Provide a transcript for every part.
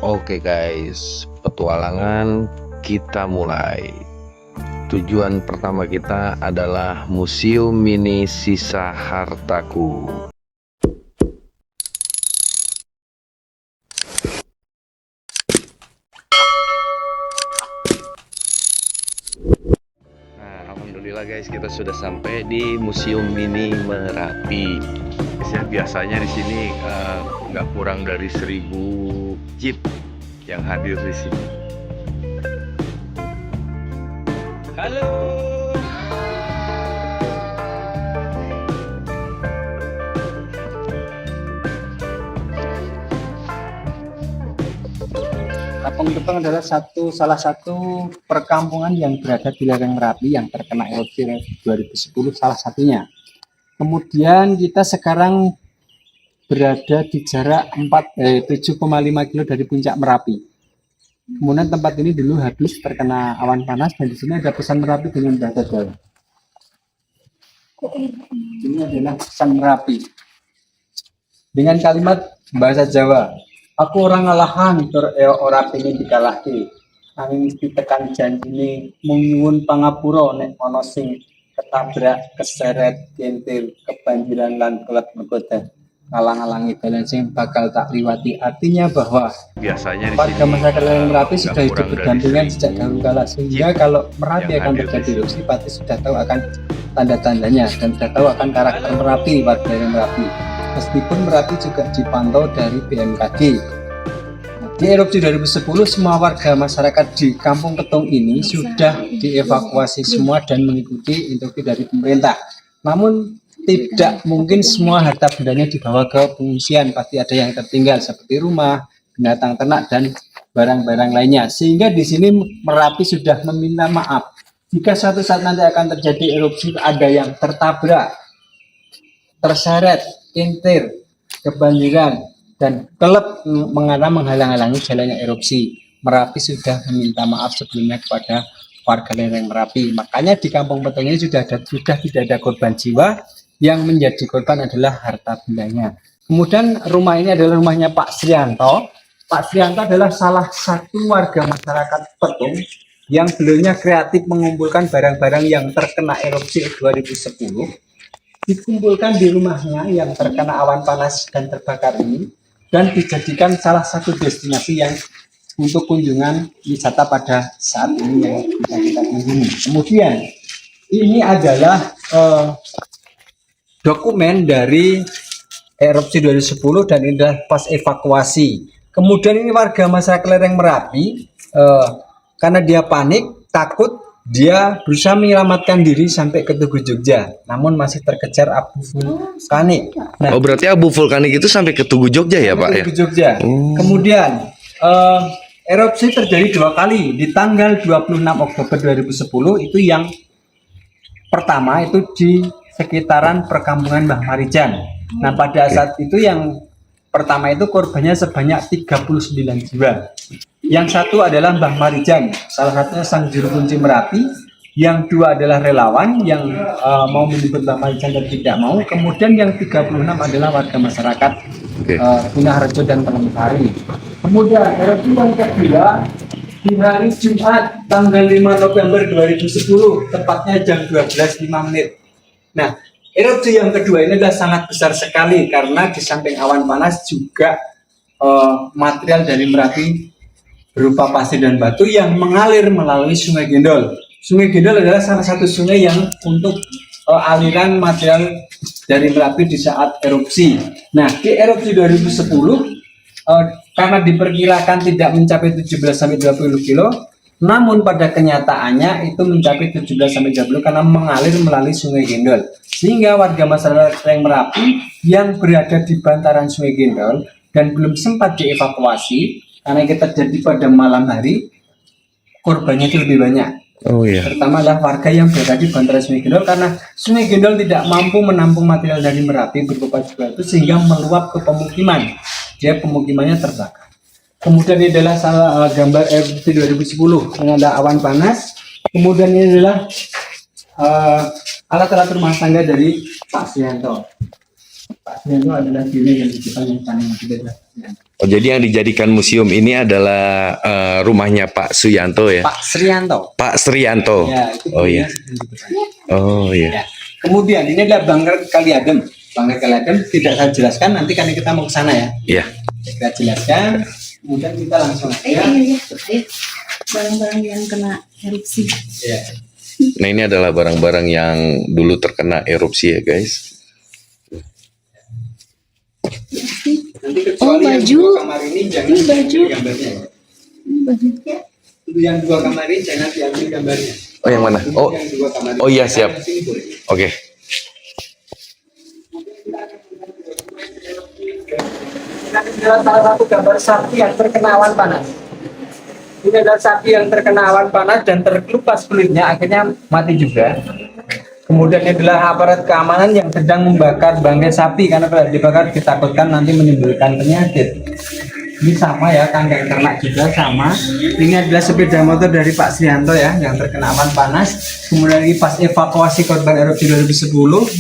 Oke guys, petualangan kita mulai. Tujuan pertama kita adalah Museum Mini Sisa Hartaku. Nah, alhamdulillah guys, kita sudah sampai di Museum Mini Merapi. Biasanya di sini nggak kurang dari 1000 jeep yang hadir di sini. Halo. Kampung Gebang adalah salah satu perkampungan yang berada di lereng Merapi yang terkena erupsi 2010 salah satunya. Kemudian kita sekarang berada di jarak 7,5 kilo dari puncak Merapi. Kemudian tempat ini dulu habis terkena awan panas dan di sini ada pesan Merapi dengan bahasa Jawa. Ini adalah pesan Merapi dengan kalimat bahasa Jawa. Aku orang ngalahan orang pengen dikalahke. Angin ditekan janjine mung pangapura nek ana sing ketabrak, keseret, kentir, kebanjiran lan kelep menggoda. Ngalang-alangi dalan sing bakal tak liwati. Artinya bahwa biasanya di warga sini masyarakat lereng Merapi sudah hidup berdampingan sejak dahulu kala, sehingga kalau Merapi akan terjadi erupsi pasti sudah tahu akan tanda-tandanya dan sudah tahu akan karakter Merapi, warga lereng Merapi. Meskipun Merapi juga dipantau dari BMKG. Di erupsi 2010 semua warga masyarakat di Kampung Ketung ini sudah dievakuasi semua dan mengikuti instruksi dari pemerintah. Namun tidak mungkin semua harta bendanya dibawa ke pengungsian, pasti ada yang tertinggal seperti rumah, binatang ternak dan barang-barang lainnya. Sehingga di sini Merapi sudah meminta maaf jika suatu saat nanti akan terjadi erupsi, ada yang tertabrak, terseret, kintir, kebanjiran, dan kelep menghalang-halangi jalannya erupsi. Merapi sudah meminta maaf sebelumnya kepada warga lereng Merapi. Makanya di Kampung Petung ini sudah tidak ada korban jiwa, yang menjadi korban adalah harta bendanya. Kemudian rumah ini adalah rumahnya Pak Srianto. Pak Srianto adalah salah satu warga masyarakat Petung yang beliaunya kreatif mengumpulkan barang-barang yang terkena erupsi 2010, dikumpulkan di rumahnya yang terkena awan panas dan terbakar ini, dan dijadikan salah satu destinasi yang untuk kunjungan wisata pada saat ini yang bisa kita kunjungi. Kemudian ini adalah dokumen dari erupsi 2010 dan ini adalah pas evakuasi. Kemudian ini warga masyarakat lereng Merapi karena dia panik, takut, dia berusaha menyelamatkan diri sampai ke Tugu Jogja, namun masih terkejar abu vulkanik. Nah, oh berarti abu vulkanik itu sampai ke Tugu Jogja ya Pak ya? Tugu Jogja. Kemudian erupsi terjadi 2 kali di tanggal 26 Oktober 2010. Itu yang pertama itu di sekitaran perkampungan Mbah Marijan. Nah pada saat itu yang pertama itu korbannya sebanyak 39 jiwa. Yang satu adalah Mbah Marijan, salah satunya sang juru kunci Merapi. Yang dua adalah relawan yang mau menyebut Mbah Marijan dan tidak mau. Kemudian yang 36 adalah warga masyarakat Punahrejo dan Pelempari. Kemudian erupsi yang kedua di hari Jumat tanggal 5 November 2010, tepatnya jam 12.05. Nah, erupsi yang kedua ini adalah sangat besar sekali karena di samping awan panas juga material dari Merapi berupa pasir dan batu yang mengalir melalui Sungai Gendol. Sungai Gendol adalah salah satu sungai yang untuk aliran material dari Merapi di saat erupsi. Nah, di erupsi 2010 karena diperkirakan tidak mencapai 17-20 kilo, namun pada kenyataannya itu mencapai 17-20 karena mengalir melalui Sungai Gendol. Sehingga warga masyarakat lereng Merapi yang berada di bantaran Sungai Gendol dan belum sempat dievakuasi karena kita terjadi pada malam hari, korbannya itu lebih banyak. Oh iya. Pertama adalah warga yang berada di bantaran Sungai Gendol karena Sungai Gendol tidak mampu menampung material dari Merapi berupa batu sehingga meluap ke pemukiman. Dia pemukimannya terbakar. Kemudian ini adalah gambar erupsi 2010 yang ada awan panas. Kemudian ini adalah alat-alat rumah tangga dari Pak Srianto. Pak Srianto adalah diri yang di Jepang yang paling berbeda. Oh, jadi yang dijadikan museum ini adalah rumahnya Pak Suyanto ya? Pak Srianto. Pak Srianto. Ya, itu Oh iya. Oh iya. Ya. Kemudian ini adalah Bangker Kali Adem. Bangker Kali Adem tidak saya jelaskan, nanti karena kita mau ke sana ya. Iya. Kita jelaskan, kemudian kita langsung aja. Ayo. Barang-barang yang kena erupsi. Ya. Nah ini adalah barang-barang yang dulu terkena erupsi ya guys. Nanti kecuali yang baju. dua kamar ini jangan Ini baju. diambil gambarnya. Ini bajunya. Itu yang dua kamar ini jangan diambil gambarnya. Oh yang mana? Oh, Yang dua kamar oh ini. iya siap. Sini boleh. Oke. Ini adalah salah satu gambar sapi yang terkena awan panas. Ini adalah sapi yang terkena awan panas dan terkelupas kulitnya, akhirnya mati juga. Kemudian ini adalah aparat keamanan yang sedang membakar bangkai sapi karena kalau dibakar ditakutkan nanti menimbulkan penyakit. Ini sama ya, kandang ternak juga sama. Ini adalah sepeda motor dari Pak Srianto ya, yang terkena awan panas. Kemudian ini pas evakuasi korban erupsi 2010,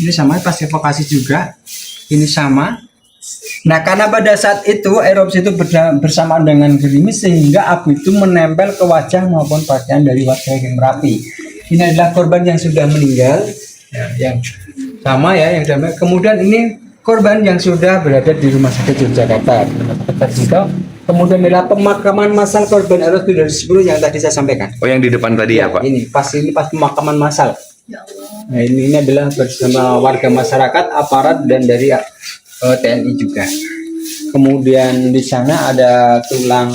ini sama pas evakuasi juga. Ini sama. Nah, karena pada saat itu erupsi itu bersamaan dengan gerimis sehingga abu itu menempel ke wajah maupun pakaian dari warga yang Merapi. Ini adalah korban yang sudah meninggal, ya, yang sama ya, yang sudah. Kemudian ini korban yang sudah berada di Rumah Sakit Yogyakarta. Kemudian adalah pemakaman massal korban erupsi 2010 yang tadi saya sampaikan. Oh yang di depan tadi ya Pak? Ini pas pemakaman massal. Nah, ini adalah bersama warga masyarakat, aparat dan dari TNI juga. Kemudian di sana ada tulang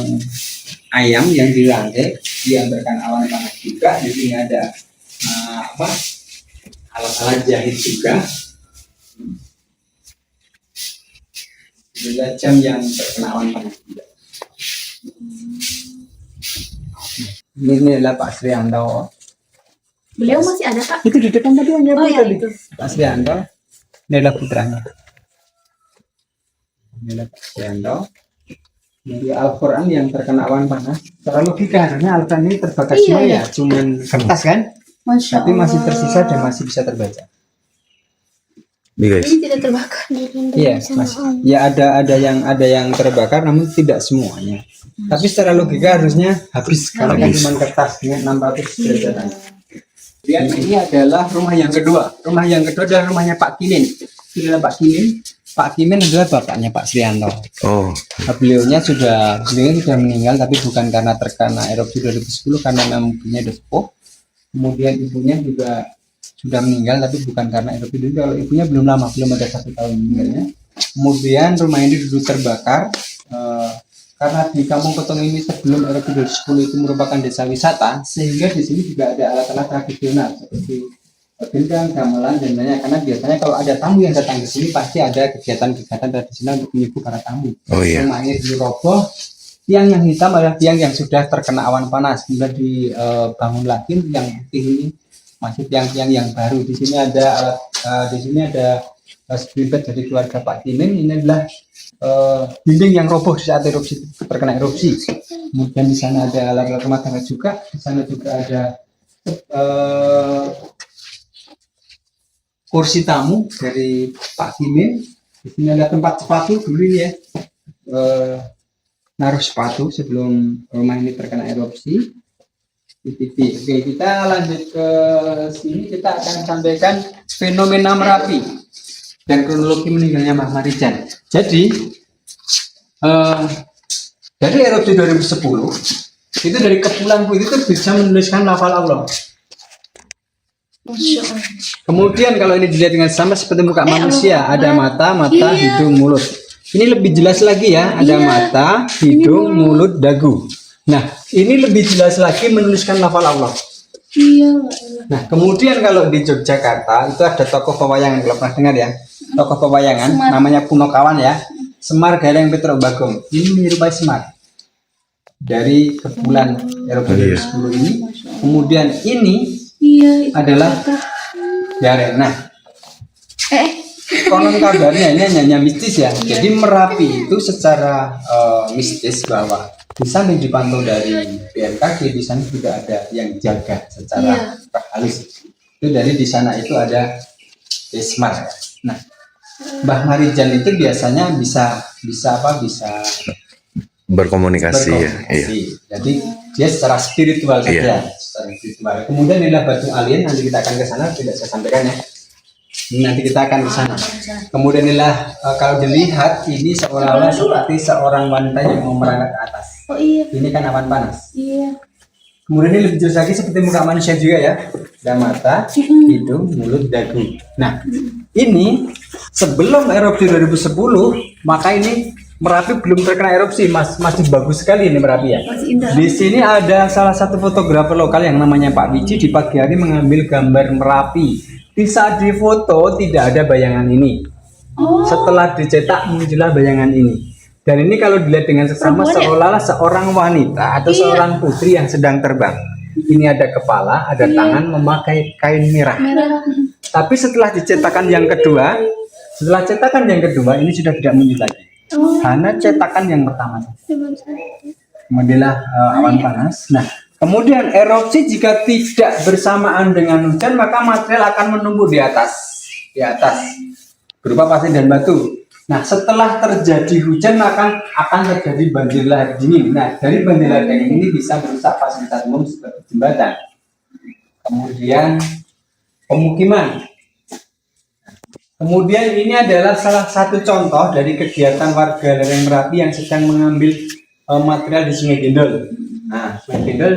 ayam yang dirangkai, yang terkena awan panas juga. Di sini ada alat-alat jahit juga. Adalah jam yang terkena awan panas juga. Ini adalah Pak Srianto. Beliau masih ada, Kak? Itu di depan tadi yang Oh nyebut ya, tadi. itu. Pak Srianto. Ini adalah putranya. Ini adalah Pak Srianto. Dari Al-Quran yang terkena awan panas. Secara logika harusnya Al-Quran ini terbakar semua Iya. ya, cuman kertas kan, Masya tapi masih Allah. tersisa dan masih bisa terbaca. Nih guys. Ini tidak terbakar. Iya, masih. Ya ada yang terbakar, namun tidak semuanya. Tapi secara logika harusnya habis karena kan Habis. cuma kertas dengan 600 derajat. Kemudian ini adalah rumah yang kedua. Rumah yang kedua adalah rumahnya Pak Kimin. Ini adalah Pak Kimin. Pak Kimin adalah bapaknya Pak Srianto. Oh. Nah, beliaunya sudah meninggal, tapi bukan karena terkena erupsi 2010 karena memang ibunya sudah sepuh. Kemudian ibunya juga sudah meninggal, tapi bukan karena erupsi dulu. Kalau ibunya belum lama, belum ada 1 tahun meninggalnya. Kemudian rumah ini dulu terbakar karena di Kampung Petong ini sebelum erupsi 2010 itu merupakan desa wisata, sehingga di sini juga ada alat-alat tradisional seperti gendang, gamelan dan lainnya. Karena biasanya kalau ada tamu yang datang ke sini pasti ada kegiatan-kegiatan tradisional untuk menyambut para tamu. Oh iya. Rumah ini diroboh, tiang yang hitam adalah tiang yang sudah terkena awan panas, kemudian dibangun lagi. Yang putih ini masih tiang-tiang yang baru. Di sini ada sebimbet dari keluarga Pak Kimin. Ini adalah dinding yang roboh saat erupsi terkena erupsi. Kemudian di sana ada alat-alat rumah tangga juga. Di sana juga ada kursi tamu dari Pak Kimin. Di sini ada tempat sepatu dulu ini ya, naruh sepatu sebelum rumah ini terkena erupsi. Oke, kita lanjut ke sini. Kita akan sampaikan fenomena Merapi dan kronologi meninggalnya Mbah Marijan. Jadi dari erupsi 2010 itu dari kepulan itu bisa menuliskan lafal Allah. Masya Allah. Kemudian kalau ini dilihat dengan sama seperti muka manusia, ada mata, Iya. hidung, mulut. Ini lebih jelas lagi ya, ada Iya. mata, hidung, mulut, dagu. Nah, ini lebih jelas lagi menuliskan lafal Allah. Iya. Nah, kemudian kalau di Yogyakarta itu ada tokoh pewayangan, kalau pernah dengar ya, tokoh pewayangan Semar. namanya Punokawan ya, Semar Gareng Petro Bagong. Ini menyerupai Semar dari kepulan erupsi 2010 ini. Kemudian ini Iya. adalah Gareng. Nah, konon kabarnya ini hanya mistis ya. Jadi Merapi itu secara mistis bahwa di samping dipantau dari BMKG, di sana juga ada yang jaga secara halus. Itu dari di sana itu ada Semar. Nah, Mbah Marijan itu biasanya bisa Berkomunikasi ya. Iya. berkomunikasi. Jadi dia secara spiritual saja, Iya. secara spiritual. Kemudian inilah batu alien, nanti kita akan ke sana, tidak saya sampaikan ya. Ini nanti kita akan ke sana. Kemudian inilah kalau dilihat ini seolah-olah seperti seorang wanita yang mau merangkak ke atas. Oh iya, Ini kan awan panas. iya. Kemudian ini lebih jelas lagi seperti muka manusia juga ya. Ada mata, hidung, mulut, dagu. Nah, ini sebelum erupsi 2010, maka ini Merapi belum terkena erupsi, masih bagus sekali ini Merapi ya. Masih indah. Di sini ada salah satu fotografer lokal yang namanya Pak Wiji di pagi hari mengambil gambar Merapi. Di saat difoto tidak ada bayangan ini. Oh, Setelah dicetak muncullah bayangan ini. Dan ini kalau dilihat dengan seksama Perempuan ya? seolah-olah seorang wanita atau Iya. seorang putri yang sedang terbang. Ini ada kepala, ada Iya. tangan memakai kain merah. merah. Tapi setelah dicetakan yang kedua, ini sudah tidak muncul lagi. Oh, Hanya cetakan yang pertama. coba saya. Kemudianlah awan panas. Nah, kemudian erupsi jika tidak bersamaan dengan hujan maka material akan menumpuk di atas berupa pasir dan batu. Nah, setelah terjadi hujan maka akan terjadi banjir lahar dingin. Nah, dari banjir lahar dingin ini bisa merusak fasilitas umum seperti jembatan. Kemudian pemukiman. Kemudian ini adalah salah satu contoh dari kegiatan warga lereng Merapi yang sedang mengambil material di Sungai Gendol. Nah, Sungai Gendol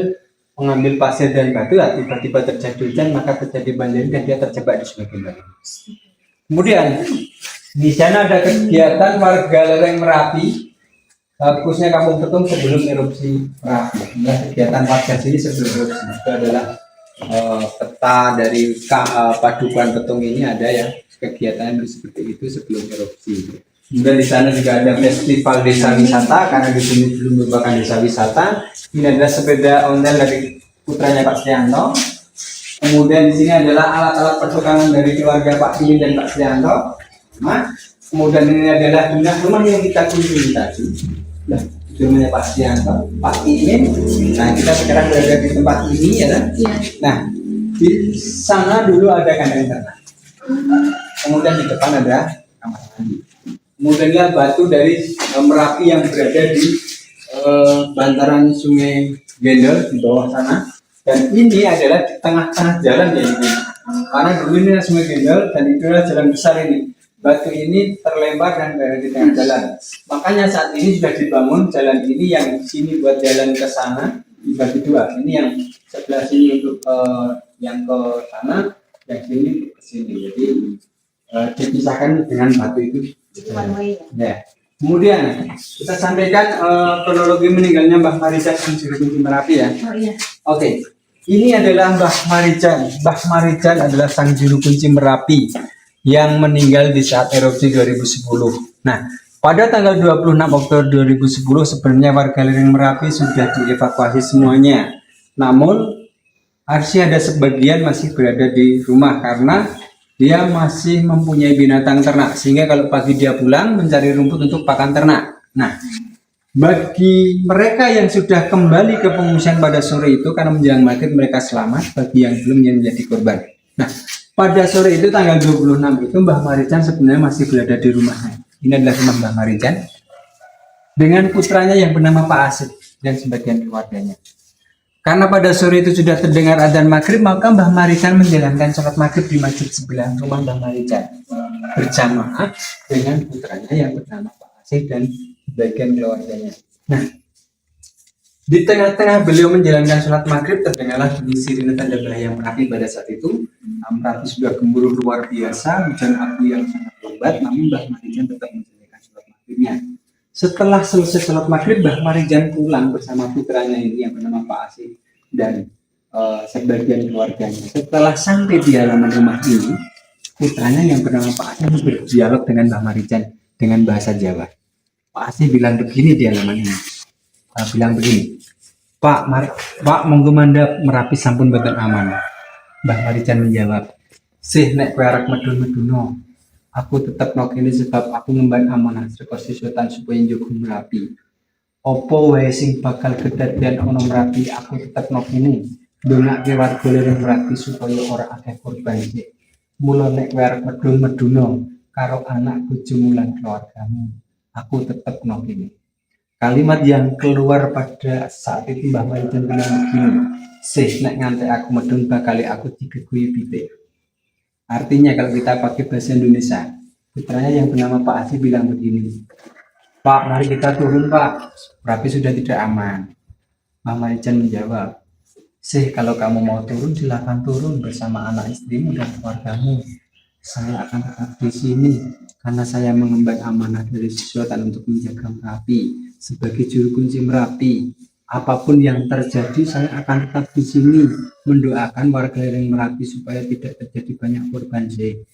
mengambil pasir dan batu, tiba-tiba terjadi hujan maka terjadi banjir dan dia terjebak di Sungai Gendol. Kemudian di sana ada kegiatan warga lereng Merapi, khususnya Kampung Petung sebelum erupsi Merapi. Nah, kegiatan warga sini sebelum erupsi itu adalah peta dari Padukuhan Petung ini ada ya, kegiatan seperti itu sebelum erupsi. Kemudian di sana juga ada festival desa wisata karena di sini belum merupakan desa wisata. Ini adalah sepeda ondel dari putranya Pak Srianto. Kemudian di sini adalah alat-alat pertukangan dari keluarga Pak Timin dan Pak Srianto. Nah, kemudian ini adalah rumah yang kita kunjungi tadi. Nah, itu rumahnya Pak Srianto, Pak Timin. Nah, kita sekarang berada di tempat ini ya. Iya. Nah, di sana dulu ada kandang ternak. Kemudian di depan ada kamar mandi. Kemudian batu dari Merapi yang berada di bantaran Sungai Gendol di bawah sana. Dan ini adalah di tengah-tengah jalan ya ini. Karena dulu ini adalah Sungai Gendol dan itu adalah jalan besar ini. Batu ini terlempar dan berada di tengah jalan. Makanya saat ini sudah dibangun jalan ini yang sini buat jalan ke sana dibagi dua. Ini yang sebelah sini untuk yang ke sana, yang sini ke sini. Jadi dipisahkan dengan batu itu. Ya. Kemudian kita sampaikan kronologi meninggalnya Mbah Marijan Sang Juru Kunci Merapi ya. Oh iya. Oke. Ini adalah Mbah Marijan. Mbah Marijan adalah Sang Juru Kunci Merapi yang meninggal di saat erupsi 2010. Nah, pada tanggal 26 Oktober 2010 sebenarnya warga lereng Merapi sudah dievakuasi semuanya. Namun masih ada sebagian masih berada di rumah karena dia masih mempunyai binatang ternak sehingga kalau pagi dia pulang mencari rumput untuk pakan ternak. Nah, bagi mereka yang sudah kembali ke pengungsian pada sore itu karena menjelang maghrib mereka selamat, bagi yang belum yang menjadi korban. Nah, pada sore itu tanggal 26 itu Mbah Marijan sebenarnya masih berada di rumahnya. Ini adalah rumah Mbah Marijan dengan putranya yang bernama Pak Asep dan sebagian keluarganya. Karena pada sore itu sudah terdengar adzan maghrib, maka Mbah Marijan menjalankan sholat maghrib di masjid sebelah rumah Mbah Marijan berjamaah dengan putranya yang bernama Pak Asep dan sebagian keluarganya. Nah, di tengah-tengah beliau menjalankan sholat maghrib terdengarlah bunyi sirine tanda bahaya Merapi pada saat itu. Merapi sudah gemuruh luar biasa, hujan abu yang sangat lebat, namun Mbah Marijan tetap menjalankan sholat maghribnya. Setelah selesai sholat maghrib, Mbah Marijan pulang bersama putranya ini yang bernama Pak Asih dan sebagian keluarganya. Setelah sampai di halaman rumah ini, putranya yang bernama Pak Asih berdialog dengan Mbah Marijan dengan bahasa Jawa. Pak Asih bilang begini di halaman ini. Bilang begini, Pak monggo mandap Merapi sampun boten aman. Mbah Marijan menjawab, sih nek kowe arep medun-meduno, aku tetap nok ini sebab aku ngemban amanah saka Sultan supaya njogo Merapi. Opo wae sing bakal kedadian ana Merapi, aku tetap nok ini ndongake warga lereng Merapi supaya ora akeh korban sik. Mula nek kowe arep medun-meduno, karo anak bojomu lan keluargamu. Aku tetap ngomong. Kalimat yang keluar pada saat itu Mbah Marijan bilang begini, sih nek ngantek aku medun bakal aku digegui pitik. Artinya kalau kita pakai bahasa Indonesia, putranya yang bernama Pak Asih bilang begini, Pak, mari kita turun Pak, Merapi sudah tidak aman. Mbah Marijan menjawab, sih kalau kamu mau turun silakan turun bersama anak istrimu dan keluargamu. Saya akan tetap di sini karena saya mengemban amanah dari Sultan untuk menjaga Merapi sebagai juru kunci Merapi. Apapun yang terjadi, saya akan tetap di sini mendoakan warga lereng Merapi supaya tidak terjadi banyak korban sih.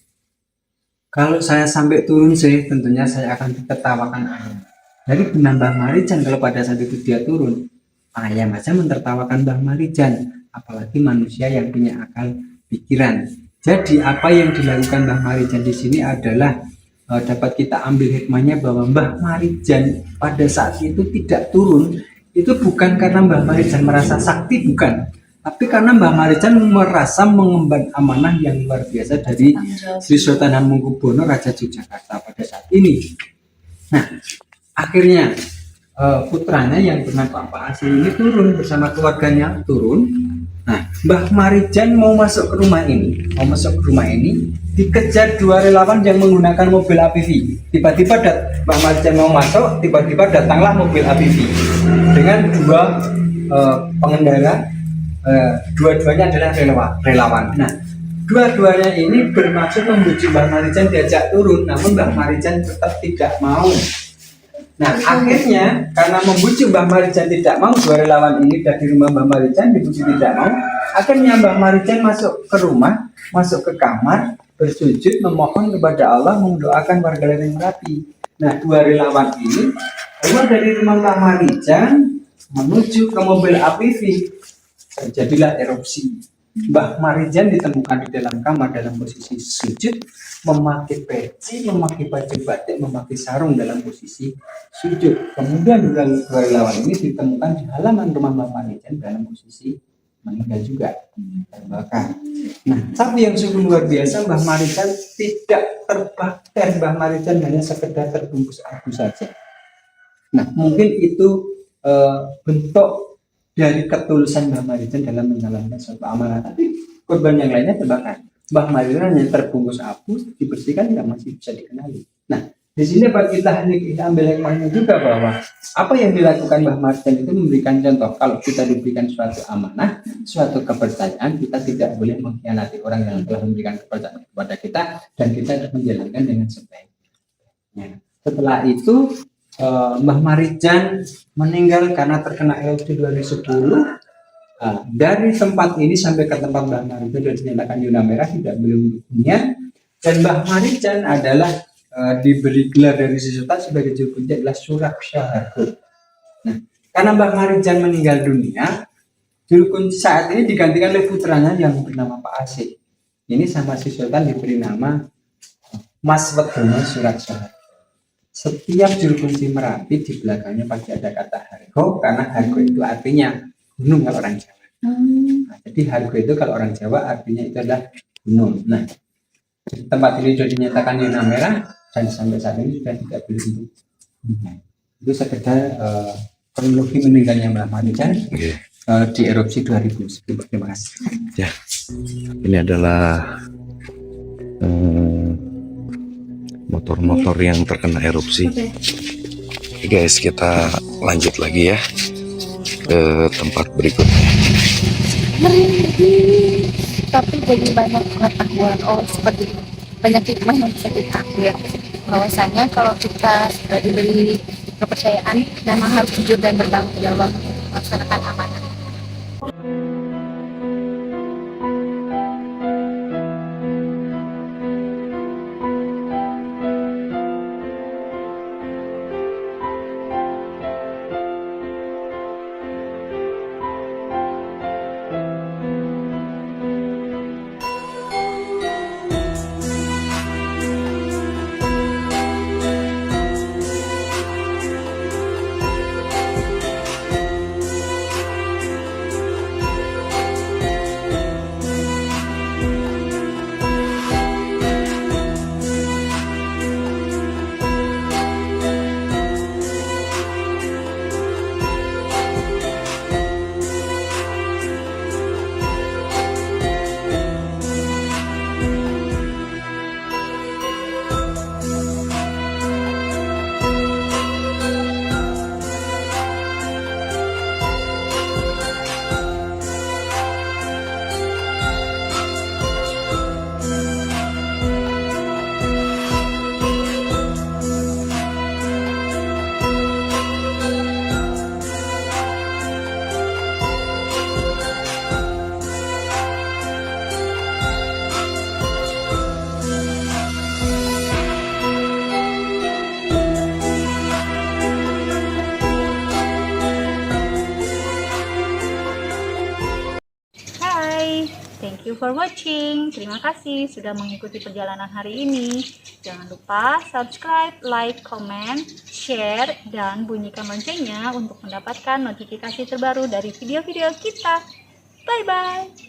Kalau saya sampai turun sih, tentunya saya akan ditertawakan ayam. Dari benar Mbah Marijan kalau pada saat itu dia turun, ayam aja mentertawakan Mbah Marijan, apalagi manusia yang punya akal pikiran. Jadi apa yang dilakukan Mbah Marijan di sini adalah dapat kita ambil hikmahnya bahwa Mbah Marijan pada saat itu tidak turun itu bukan karena Mbah Marijan merasa sakti, bukan, tapi karena Mbah Marijan merasa mengemban amanah yang luar biasa dari Sri Sultan Hamengkubuwono Raja Yogyakarta pada saat ini. Nah, akhirnya putranya yang bernama Pak Asih ini turun bersama keluarganya turun. Nah, Mbah Marijan mau masuk ke rumah ini, dikejar dua relawan yang menggunakan mobil APV. Tiba-tiba Mbah Marijan mau masuk, tiba-tiba datanglah mobil APV dengan dua pengendara, dua-duanya adalah relawan. Nah, dua-duanya ini bermaksud membujuk Mbah Marijan diajak turun, namun Mbah Marijan tetap tidak mau. Nah, akhirnya karena membujuk Mbah Marijan tidak mau, dua relawan ini dari rumah Mbah Marijan dibujuk tidak mau. Akhirnya Mbah Marijan masuk ke rumah, masuk ke kamar, bersujud memohon kepada Allah, mendoakan warga lereng Merapi. Nah, dua relawan ini keluar dari rumah Mbah Marijan menuju ke mobil APV. Terjadilah erupsi. Mbah Marijan ditemukan di dalam kamar dalam posisi sujud, memakai peci, memakai baju batik, memakai sarung dalam posisi sujud. Kemudian dua relawan ini ditemukan di halaman rumah Mbah Marijan dalam posisi meninggal juga, terbakar. Nah, tapi yang sungguh luar biasa, Mbah Marijan tidak terbakar. Mbah Marijan hanya sekedar terbungkus abu saja. Nah, mungkin itu bentuk dari ketulusan Mbah Marijan dalam menjalankan suatu amanah. Tapi korban yang lainnya terbakar. Mbah Marijan yang terbungkus abu, dibersihkan, yang masih bisa dikenali. Nah, di sini dapat kita ambil hikmahnya juga bahwa apa yang dilakukan Mbah Marijan itu memberikan contoh. Kalau kita diberikan suatu amanah, suatu kepercayaan, kita tidak boleh mengkhianati orang yang telah memberikan kepercayaan kepada kita, dan kita harus menjalankan dengan sebaik-baiknya. Setelah itu Mbah Marijan meninggal karena terkena erupsi 2010. Dari tempat ini sampai ke tempat Mbah Marijan sudah dinyatakan zona merah, tidak boleh hubungan. Dan Mbah Marijan adalah diberi gelar dari Sri Sultan sebagai juru kunci adalah Suraksha Hargo. Nah, karena Mbah Marijan meninggal dunia, juru kunci saat ini digantikan oleh putranya yang bernama Pak Asih. Ini sama Sri Sultan diberi nama Mas Wedono Suraksha Hargo. Setiap juru kunci Merapi di belakangnya pasti ada kata Hargo, karena Hargo itu artinya gunung kalau orang Jawa. Nah, jadi Hargo itu kalau orang Jawa artinya itu adalah gunung. Nah, tempat ini sudah dinyatakan zona merah dan sampai saat ini sudah tidak boleh untuk itu sekedar kronologi meninggalnya Mbah Marijan di erupsi 2010. Terima kasih. Ya, ini adalah motor-motor yang terkena erupsi. Oke guys, kita lanjut lagi ya ke tempat berikutnya. Merinding, tapi jadi banyak pengetahuan. Seperti banyak hikmah yang bisa kita ambil, bahwasanya kalau kita sudah diberi kepercayaan, memang harus jujur dan bertanggung jawab melaksanakan amanah. Thank you for watching. Terima kasih sudah mengikuti perjalanan hari ini. Jangan lupa subscribe, like, comment, share, dan bunyikan loncengnya untuk mendapatkan notifikasi terbaru dari video-video kita. Bye-bye.